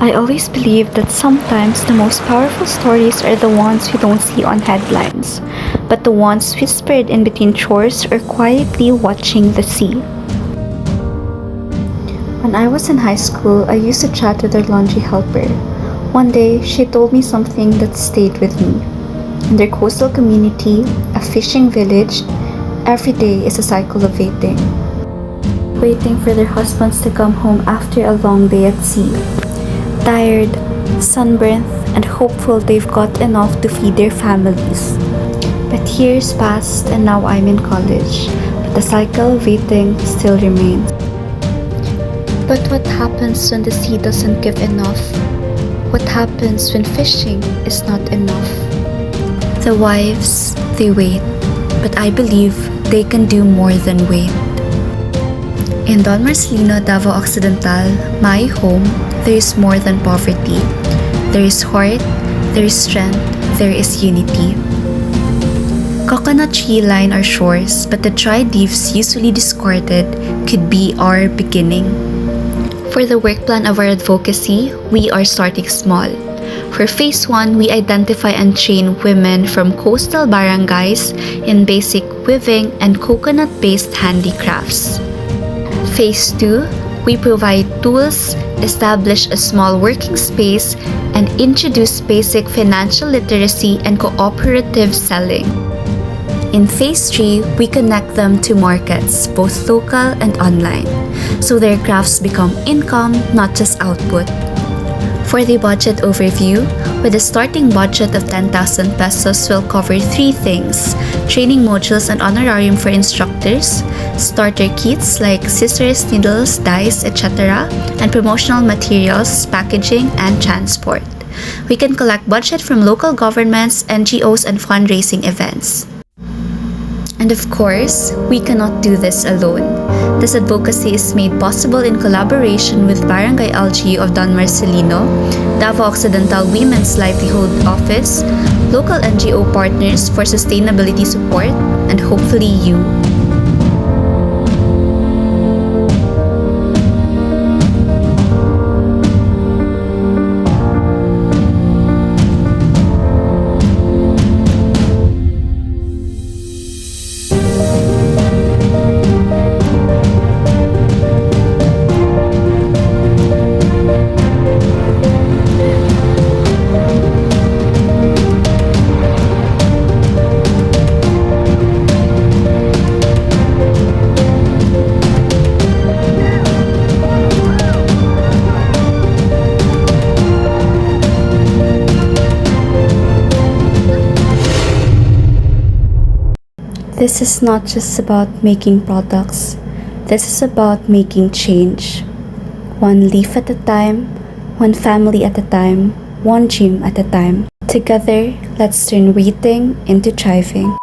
I always believe that sometimes the most powerful stories are the ones we don't see on headlines, but the ones whispered in between chores or quietly watching the sea. When I was in high school, I used to chat with our laundry helper. One day, she told me something that stayed with me. In their coastal community, a fishing village, every day is a cycle of waiting. Waiting for their husbands to come home after a long day at sea. Tired, sunburnt, and hopeful they've got enough to feed their families. But years passed and now I'm in college, but the cycle of waiting still remains. But what happens when the sea doesn't give enough? What happens when fishing is not enough? The wives, they wait, but I believe they can do more than wait. In Don Marcelino, Davao Occidental, my home, there is more than poverty. There is heart, there is strength, there is unity. Coconut tree line our shores, but the dried leaves usually discarded could be our beginning. For the work plan of our advocacy, we are starting small. For Phase 1, we identify and train women from coastal barangays in basic weaving and coconut-based handicrafts. Phase 2, we provide tools, establish a small working space, and introduce basic financial literacy and cooperative selling. In Phase 3, we connect them to markets, both local and online, so their crafts become income, not just output. For the budget overview, with a starting budget of 10,000 pesos, we'll cover 3 things: training modules and honorarium for instructors, starter kits like scissors, needles, dies, etc., and promotional materials, packaging, and transport. We can collect budget from local governments, NGOs, and fundraising events. And of course, we cannot do this alone. This advocacy is made possible in collaboration with Barangay LGU of Don Marcelino, Davao Occidental Women's Livelihood Office, local NGO partners for sustainability support, and hopefully you. This is not just about making products. This is about making change. One leaf at a time, one family at a time, one dream at a time. Together, let's turn waiting into thriving.